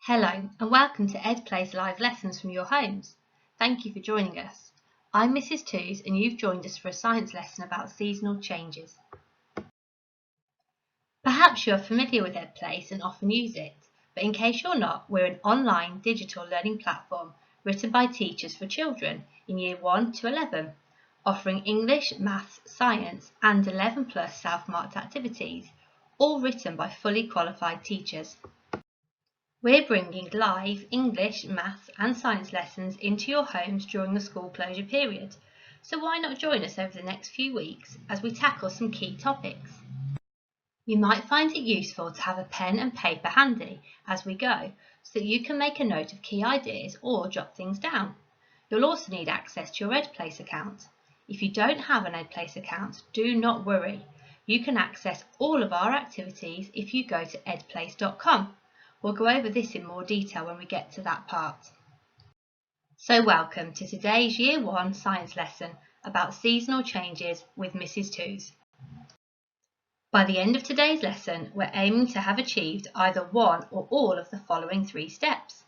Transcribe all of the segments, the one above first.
Hello and welcome to EdPlay's live lessons from your homes. Thank you for joining us. I'm Mrs. Twos and you've joined us for a science lesson about seasonal changes. Perhaps you're familiar with EdPlace and often use it, but in case you're not, we're an online digital learning platform written by teachers for children in Year 1 to 11, offering English, Maths, Science and 11 plus self-marked activities, all written by fully qualified teachers. We're bringing live English, Maths and Science lessons into your homes during the school closure period, so why not join us over the next few weeks as we tackle some key topics. You might find it useful to have a pen and paper handy as we go, so that you can make a note of key ideas or jot things down. You'll also need access to your EdPlace account. If you don't have an EdPlace account, do not worry. You can access all of our activities if you go to edplace.com. We'll go over this in more detail when we get to that part. So welcome to today's Year 1 science lesson about seasonal changes with Mrs. Twos. By the end of today's lesson, we're aiming to have achieved either one or all of the following 3 steps.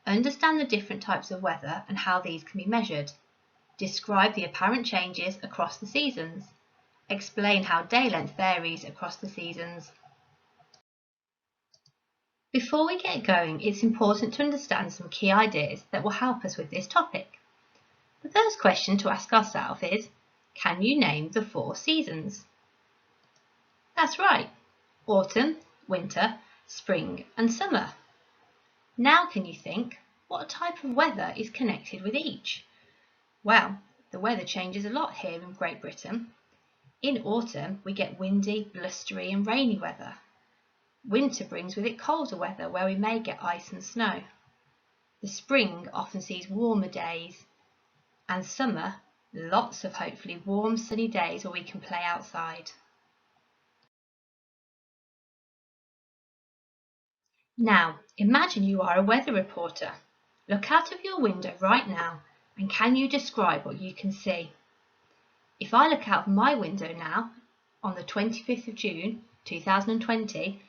Understand the different types of weather and how these can be measured. Describe the apparent changes across the seasons. Explain how day length varies across the seasons. Before we get going, it's important to understand some key ideas that will help us with this topic. The first question to ask ourselves is, can you name the 4 seasons? That's right, autumn, winter, spring and summer. Now can you think, what type of weather is connected with each? Well, the weather changes a lot here in Great Britain. In autumn, we get windy, blustery and rainy weather. Winter brings with it colder weather where we may get ice and snow. The spring often sees warmer days, and summer, lots of hopefully warm sunny days where we can play outside. Now, imagine you are a weather reporter. Look out of your window right now and can you describe what you can see? If I look out of my window now, on the 25th of June 2020,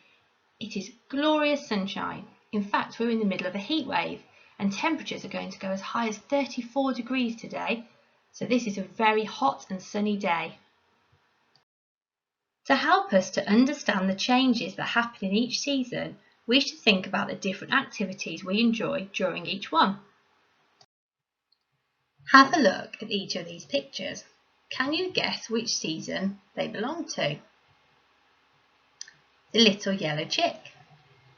it is glorious sunshine. In fact, we're in the middle of a heat wave and temperatures are going to go as high as 34 degrees today. So this is a very hot and sunny day. To help us to understand the changes that happen in each season, we should think about the different activities we enjoy during each one. Have a look at each of these pictures. Can you guess which season they belong to? The little yellow chick.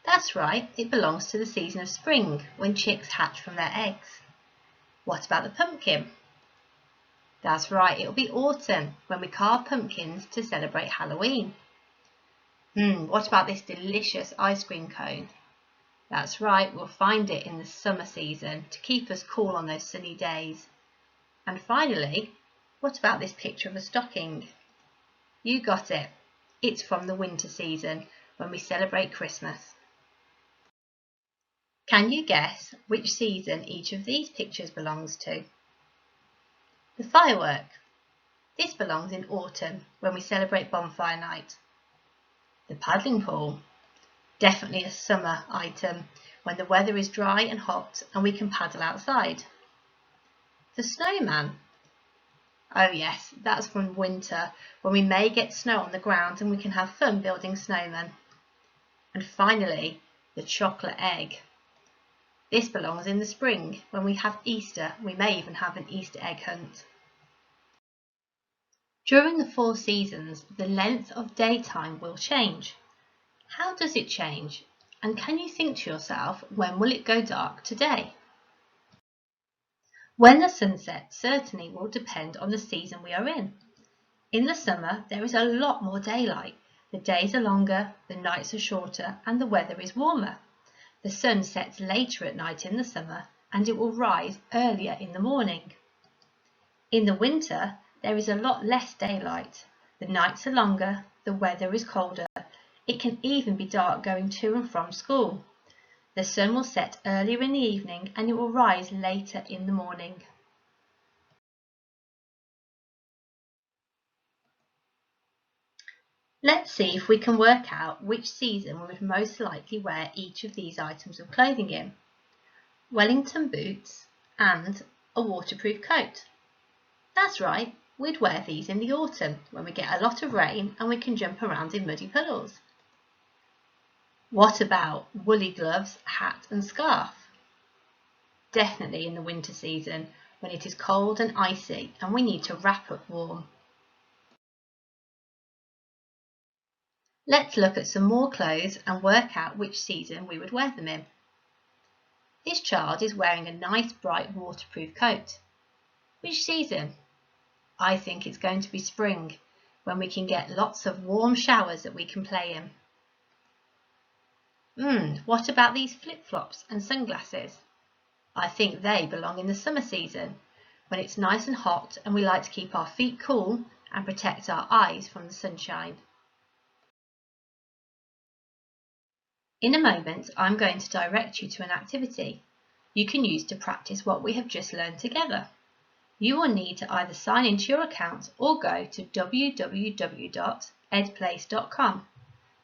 That's right, it belongs to the season of spring, when chicks hatch from their eggs. What about the pumpkin? That's right, it'll be autumn, when we carve pumpkins to celebrate Halloween. What about this delicious ice cream cone? That's right, we'll find it in the summer season to keep us cool on those sunny days. And finally, what about this picture of a stocking? You got it. It's from the winter season, when we celebrate Christmas. Can you guess which season each of these pictures belongs to? The firework. This belongs in autumn, when we celebrate bonfire night. The paddling pool. Definitely a summer item, when the weather is dry and hot and we can paddle outside. The snowman. Oh yes, that's from winter, when we may get snow on the ground and we can have fun building snowmen. And finally, the chocolate egg. This belongs in the spring, when we have Easter. We may even have an Easter egg hunt. During the 4 seasons, the length of daytime will change. How does it change? And can you think to yourself, when will it go dark today? When the sun sets certainly will depend on the season we are in. In the summer, there is a lot more daylight. The days are longer, the nights are shorter, and the weather is warmer. The sun sets later at night in the summer, and it will rise earlier in the morning. In the winter, there is a lot less daylight. The nights are longer, the weather is colder. It can even be dark going to and from school. The sun will set earlier in the evening and it will rise later in the morning. Let's see if we can work out which season we would most likely wear each of these items of clothing in. Wellington boots and a waterproof coat. That's right, we'd wear these in the autumn when we get a lot of rain and we can jump around in muddy puddles. What about woolly gloves, hat and scarf? Definitely in the winter season when it is cold and icy and we need to wrap up warm. Let's look at some more clothes and work out which season we would wear them in. This child is wearing a nice bright waterproof coat. Which season? I think it's going to be spring, when we can get lots of warm showers that we can play in. What about these flip-flops and sunglasses? I think they belong in the summer season, when it's nice and hot and we like to keep our feet cool and protect our eyes from the sunshine. In a moment, I'm going to direct you to an activity you can use to practice what we have just learned together. You will need to either sign into your account or go to www.edplace.com.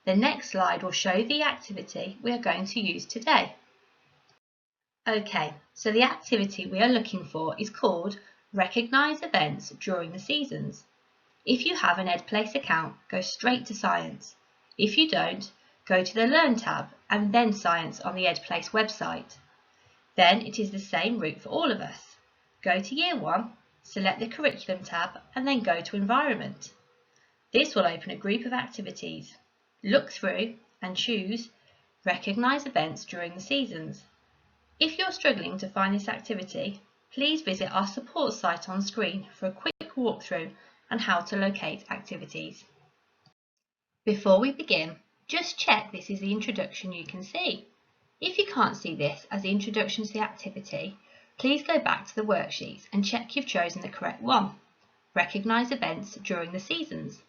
The next slide will show the activity we are going to use today. Okay, so the activity we are looking for is called Recognise Events During the Seasons. If you have an EdPlace account, go straight to Science. If you don't, go to the Learn tab and then Science on the EdPlace website. Then it is the same route for all of us. Go to Year 1, select the Curriculum tab and then go to Environment. This will open a group of activities. Look through and choose Recognise Events During the Seasons. If you're struggling to find this activity, please visit our support site on screen for a quick walkthrough on how to locate activities. Before we begin, just check this is the introduction you can see. If you can't see this as the introduction to the activity, please go back to the worksheets and check you've chosen the correct one. Recognise events during the seasons.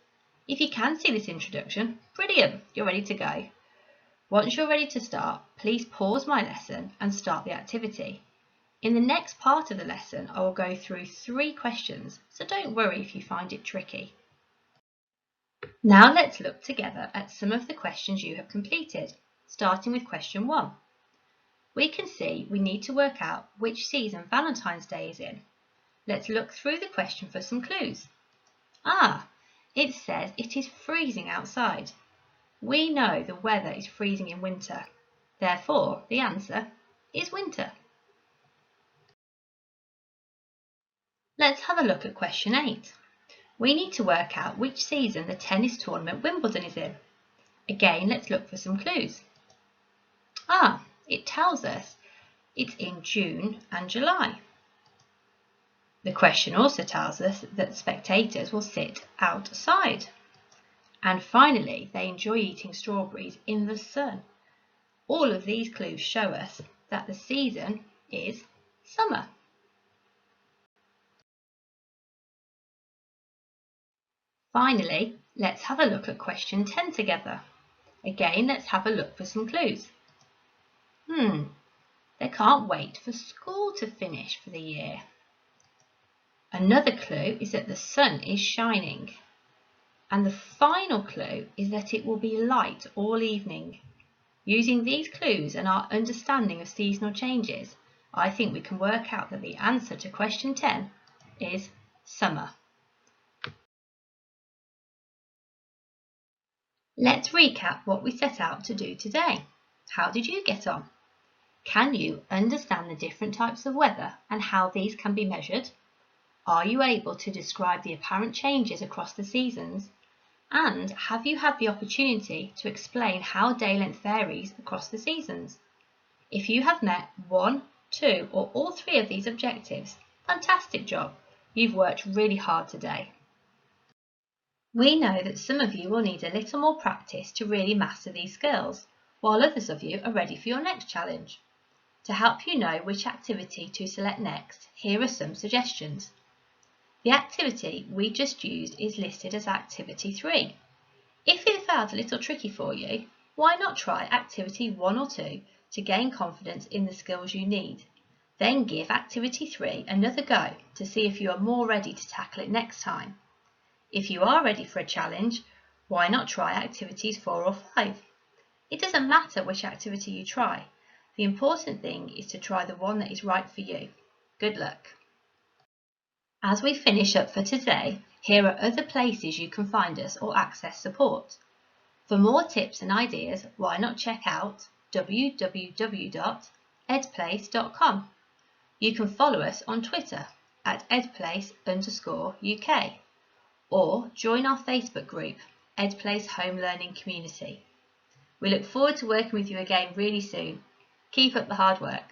If you can see this introduction, brilliant, you're ready to go. Once you're ready to start, please pause my lesson and start the activity. In the next part of the lesson, I will go through 3 questions, so don't worry if you find it tricky. Now let's look together at some of the questions you have completed, starting with question 1. We can see we need to work out which season Valentine's Day is in. Let's look through the question for some clues. It says it is freezing outside. We know the weather is freezing in winter. Therefore, the answer is winter. Let's have a look at question 8. We need to work out which season the tennis tournament Wimbledon is in. Again, let's look for some clues. It tells us it's in June and July. The question also tells us that spectators will sit outside. And finally, they enjoy eating strawberries in the sun. All of these clues show us that the season is summer. Finally, let's have a look at question 10 together. Again, let's have a look for some clues. They can't wait for school to finish for the year. Another clue is that the sun is shining. And the final clue is that it will be light all evening. Using these clues and our understanding of seasonal changes, I think we can work out that the answer to question 10 is summer. Let's recap what we set out to do today. How did you get on? Can you understand the different types of weather and how these can be measured? Are you able to describe the apparent changes across the seasons? And have you had the opportunity to explain how day length varies across the seasons? If you have met 1, 2 or all 3 of these objectives, fantastic job! You've worked really hard today. We know that some of you will need a little more practice to really master these skills, while others of you are ready for your next challenge. To help you know which activity to select next, here are some suggestions. The activity we just used is listed as Activity 3. If it felt a little tricky for you, why not try Activity 1 or 2 to gain confidence in the skills you need? Then give Activity 3 another go to see if you are more ready to tackle it next time. If you are ready for a challenge, Why not try activities 4 or 5? It doesn't matter which activity you try. The important thing is to try the one that is right for you. Good luck. As we finish up for today, here are other places you can find us or access support. For more tips and ideas, why not check out www.edplace.com. You can follow us on Twitter at edplace_UK or join our Facebook group, EdPlace Home Learning Community. We look forward to working with you again really soon. Keep up the hard work.